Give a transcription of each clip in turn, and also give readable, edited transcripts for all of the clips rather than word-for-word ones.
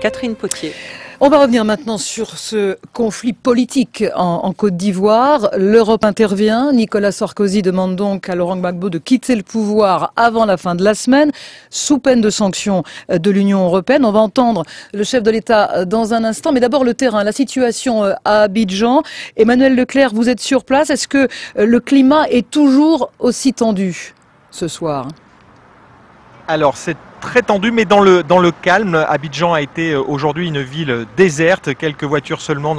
Catherine Potier. On va revenir maintenant sur ce conflit politique en Côte d'Ivoire. L'Europe intervient. Nicolas Sarkozy demande donc à Laurent Gbagbo de quitter le pouvoir avant la fin de la semaine, sous peine de sanctions de l'Union européenne. On va entendre le chef de l'État dans un instant. Mais d'abord le terrain, la situation à Abidjan. Emmanuel Leclerc, vous êtes sur place. Est-ce que le climat est toujours aussi tendu ce soir ? Alors c'est très tendu, mais dans le calme. Abidjan a été aujourd'hui une ville déserte, quelques voitures seulement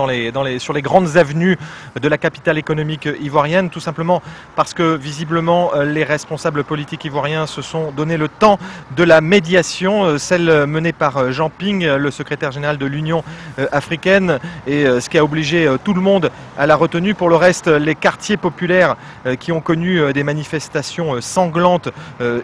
sur les grandes avenues de la capitale économique ivoirienne, tout simplement parce que visiblement les responsables politiques ivoiriens se sont donné le temps de la médiation, celle menée par Jean Ping, le secrétaire général de l'Union africaine, et ce qui a obligé tout le monde à la retenue. Pour le reste, les quartiers populaires qui ont connu des manifestations sanglantes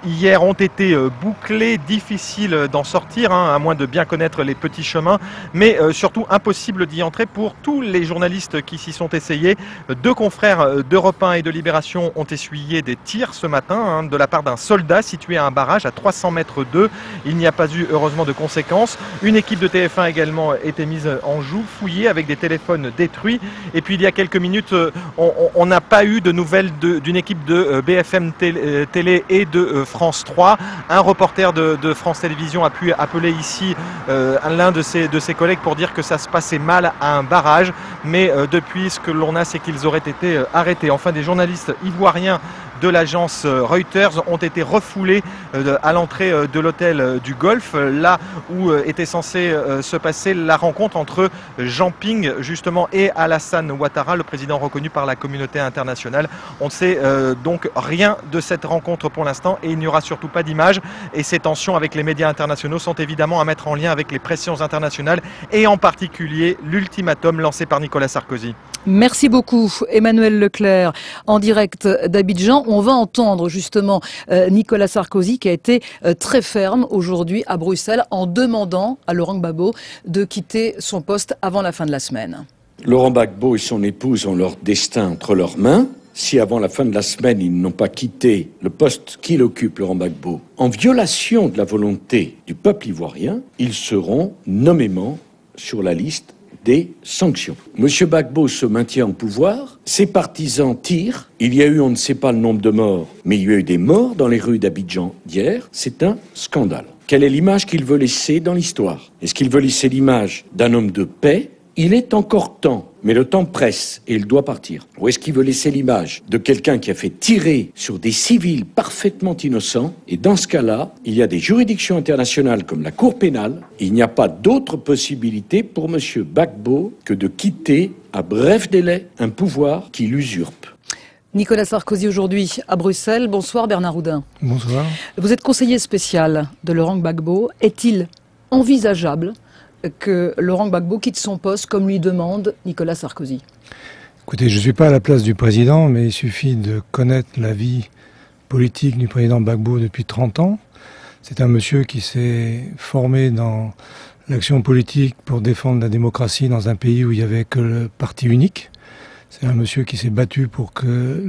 hier ont été bouclés. Difficile d'en sortir, à moins de bien connaître les petits chemins, mais surtout impossible d'y entrer pour tous les journalistes qui s'y sont essayés. Deux confrères d'Europe 1 et de Libération ont essuyé des tirs ce matin de la part d'un soldat situé à un barrage à 300 mètres d'eux. Il n'y a pas eu heureusement de conséquences. Une équipe de TF1 également été mise en joue, fouillée avec des téléphones détruits. Et puis il y a quelques minutes, on n'a pas eu de nouvelles d'une équipe de BFM Télé et de France 3. Un reporter de France Télévisions a pu appeler ici l'un de ses collègues pour dire que ça se passait mal à un barrage, mais depuis ce que l'on a, c'est qu'ils auraient été arrêtés. Enfin, des journalistes ivoiriens de l'agence Reuters ont été refoulés à l'entrée de l'hôtel du Golfe, là où était censée se passer la rencontre entre Jean Ping justement et Alassane Ouattara, le président reconnu par la communauté internationale. On ne sait donc rien de cette rencontre pour l'instant et il n'y aura surtout pas d'image. Et ces tensions avec les médias internationaux sont évidemment à mettre en lien avec les pressions internationales et en particulier l'ultimatum lancé par Nicolas Sarkozy. Merci beaucoup Emmanuel Leclerc en direct d'Abidjan. On va entendre justement Nicolas Sarkozy qui a été très ferme aujourd'hui à Bruxelles en demandant à Laurent Gbagbo de quitter son poste avant la fin de la semaine. Laurent Gbagbo et son épouse ont leur destin entre leurs mains. Si avant la fin de la semaine, ils n'ont pas quitté le poste qu'il occupe, Laurent Gbagbo, en violation de la volonté du peuple ivoirien, ils seront nommément sur la liste des sanctions. Monsieur Gbagbo se maintient en pouvoir, ses partisans tirent, il y a eu on ne sait pas le nombre de morts, mais il y a eu des morts dans les rues d'Abidjan hier, c'est un scandale. Quelle est l'image qu'il veut laisser dans l'histoire? Est-ce qu'il veut laisser l'image d'un homme de paix? Il est encore temps, mais le temps presse et il doit partir. Ou est-ce qu'il veut laisser l'image de quelqu'un qui a fait tirer sur des civils parfaitement innocents? Et dans ce cas-là, il y a des juridictions internationales comme la Cour pénale. Il n'y a pas d'autre possibilité pour M. Gbagbo que de quitter à bref délai un pouvoir qui l'usurpe. Nicolas Sarkozy aujourd'hui à Bruxelles. Bonsoir Bernard Houdin. Bonsoir. Vous êtes conseiller spécial de Laurent Gbagbo. Est-il envisageable que Laurent Gbagbo quitte son poste comme lui demande Nicolas Sarkozy? Écoutez, je ne suis pas à la place du président, mais il suffit de connaître la vie politique du président Gbagbo depuis 30 ans. C'est un monsieur qui s'est formé dans l'action politique pour défendre la démocratie dans un pays où il n'y avait que le parti unique. C'est un monsieur qui s'est battu pour que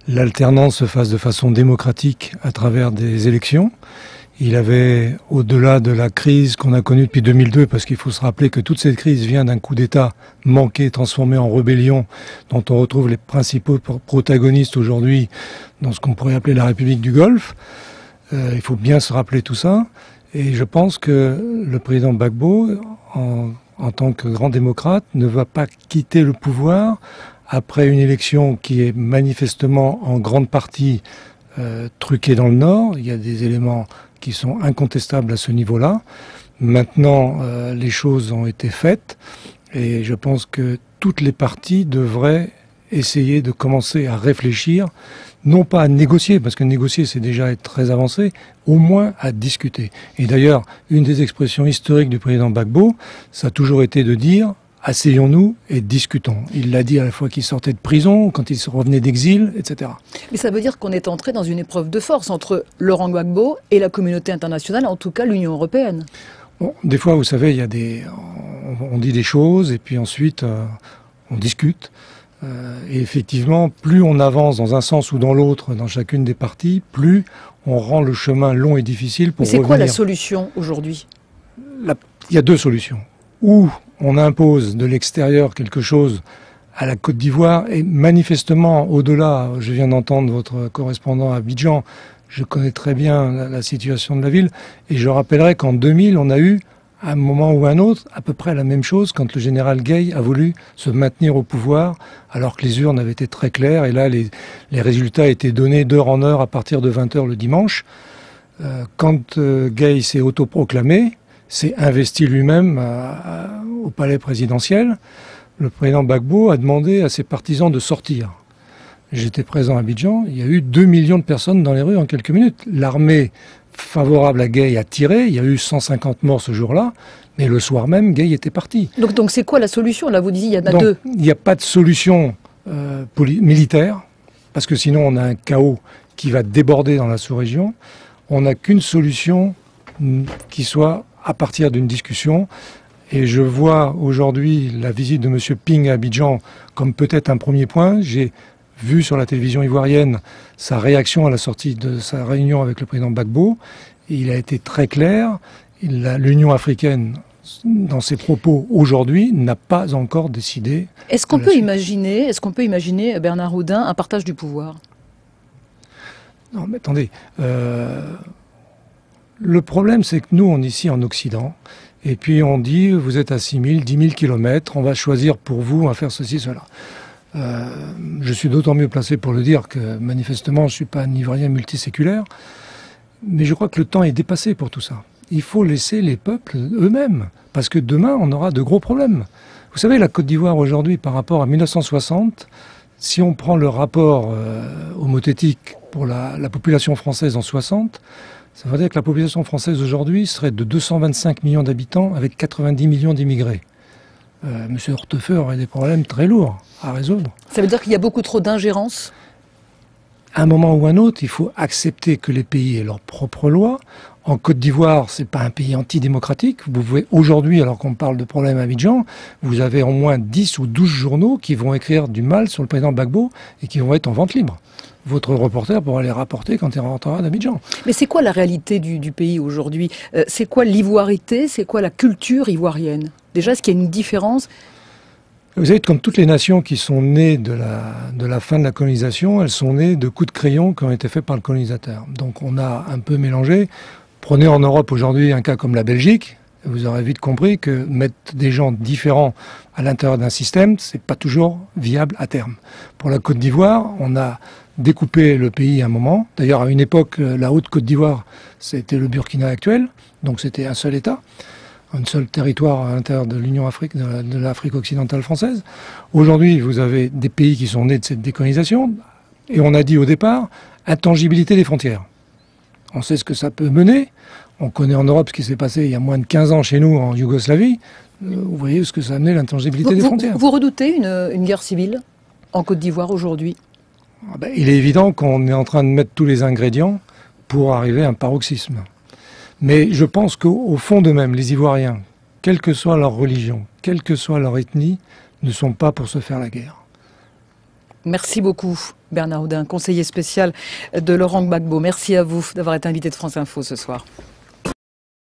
l'alternance se fasse de façon démocratique à travers des élections. Il avait, au-delà de la crise qu'on a connue depuis 2002, parce qu'il faut se rappeler que toute cette crise vient d'un coup d'État manqué, transformé en rébellion, dont on retrouve les principaux protagonistes aujourd'hui dans ce qu'on pourrait appeler la République du Golfe. Il faut bien se rappeler tout ça. Et je pense que le président Gbagbo, en tant que grand démocrate, ne va pas quitter le pouvoir après une élection qui est manifestement en grande partie truquée dans le Nord. Il y a des éléments qui sont incontestables à ce niveau-là. Maintenant, les choses ont été faites et je pense que toutes les parties devraient essayer de commencer à réfléchir, non pas à négocier, parce que négocier c'est déjà être très avancé, au moins à discuter. Et d'ailleurs, une des expressions historiques du président Gbagbo, ça a toujours été de dire asseyons-nous et discutons. Il l'a dit à la fois qu'il sortait de prison, quand il revenait d'exil, etc. Mais ça veut dire qu'on est entré dans une épreuve de force entre Laurent Gbagbo et la communauté internationale, en tout cas l'Union européenne. Bon, des fois, vous savez, il y a on dit des choses et puis ensuite on discute. Et effectivement, plus on avance dans un sens ou dans l'autre, dans chacune des parties, plus on rend le chemin long et difficile pour revenir. Mais c'est quoi la solution aujourd'hui ? il y a deux solutions. Ou on impose de l'extérieur quelque chose à la Côte d'Ivoire, et manifestement, au-delà, je viens d'entendre votre correspondant à Abidjan, je connais très bien la situation de la ville, et je rappellerai qu'en 2000, on a eu, à un moment ou un autre, à peu près la même chose quand le général Gueye a voulu se maintenir au pouvoir, alors que les urnes avaient été très claires, et là, les résultats étaient donnés d'heure en heure à partir de 20h le dimanche. Quand Gueye s'est autoproclamé, s'est investi lui-même au palais présidentiel, le président Gbagbo a demandé à ses partisans de sortir. J'étais présent à Abidjan, il y a eu 2 millions de personnes dans les rues en quelques minutes. L'armée favorable à Gueye a tiré, il y a eu 150 morts ce jour-là, mais le soir même, Gueye était parti. Donc c'est quoi la solution? Là, vous disiez, il y en a deux. Il n'y a pas de solution militaire, parce que sinon on a un chaos qui va déborder dans la sous-région. On n'a qu'une solution qui soit à partir d'une discussion. Et je vois aujourd'hui la visite de M. Ping à Abidjan comme peut-être un premier point. J'ai vu sur la télévision ivoirienne sa réaction à la sortie de sa réunion avec le président Gbagbo. Et il a été très clair. L'Union africaine, dans ses propos aujourd'hui, n'a pas encore décidé. Est-ce qu'on peut imaginer, Bernard Oudin, un partage du pouvoir? Non, mais attendez. Le problème, c'est que nous, on est ici en Occident. Et puis on dit, vous êtes à 6 000, 10 000 kilomètres, on va choisir pour vous, on va faire ceci, cela. Je suis d'autant mieux placé pour le dire que manifestement, je ne suis pas un Ivoirien multiséculaire. Mais je crois que le temps est dépassé pour tout ça. Il faut laisser les peuples eux-mêmes. Parce que demain, on aura de gros problèmes. Vous savez, la Côte d'Ivoire aujourd'hui, par rapport à 1960, si on prend le rapport homothétique pour la population française en 60, ça veut dire que la population française aujourd'hui serait de 225 millions d'habitants avec 90 millions d'immigrés. Monsieur Hortefeux aurait des problèmes très lourds à résoudre. Ça veut dire qu'il y a beaucoup trop d'ingérence? À un moment ou un autre, il faut accepter que les pays aient leurs propres lois. En Côte d'Ivoire, c'est pas un pays antidémocratique. Vous pouvez aujourd'hui, alors qu'on parle de problèmes à Abidjan, vous avez au moins 10 ou 12 journaux qui vont écrire du mal sur le président Gbagbo et qui vont être en vente libre. Votre reporter pourra les rapporter quand il rentrera d'Abidjan. Mais c'est quoi la réalité du pays aujourd'hui? C'est quoi l'ivoirité? C'est quoi la culture ivoirienne? Déjà, est-ce qu'il y a une différence? Vous savez, comme toutes les nations qui sont nées de la fin de la colonisation, elles sont nées de coups de crayon qui ont été faits par le colonisateur. Donc on a un peu mélangé. Prenez en Europe aujourd'hui un cas comme la Belgique, vous aurez vite compris que mettre des gens différents à l'intérieur d'un système, c'est pas toujours viable à terme. Pour la Côte d'Ivoire, on a découpé le pays à un moment. D'ailleurs, à une époque, la Haute Côte d'Ivoire, c'était le Burkina actuel, donc c'était un seul État, un seul territoire à l'intérieur de l'Union Afrique, de l'Afrique occidentale française. Aujourd'hui, vous avez des pays qui sont nés de cette décolonisation, et on a dit au départ, intangibilité des frontières. On sait ce que ça peut mener. On connaît en Europe ce qui s'est passé il y a moins de 15 ans chez nous en Yougoslavie. Vous voyez ce que ça a amené, l'intangibilité des frontières. Vous redoutez une guerre civile en Côte d'Ivoire aujourd'hui? Il est évident qu'on est en train de mettre tous les ingrédients pour arriver à un paroxysme. Mais je pense qu'au fond d'eux-mêmes, les Ivoiriens, quelle que soit leur religion, quelle que soit leur ethnie, ne sont pas pour se faire la guerre. Merci beaucoup, Bernard Oudin, conseiller spécial de Laurent Gbagbo. Merci à vous d'avoir été invité de France Info ce soir.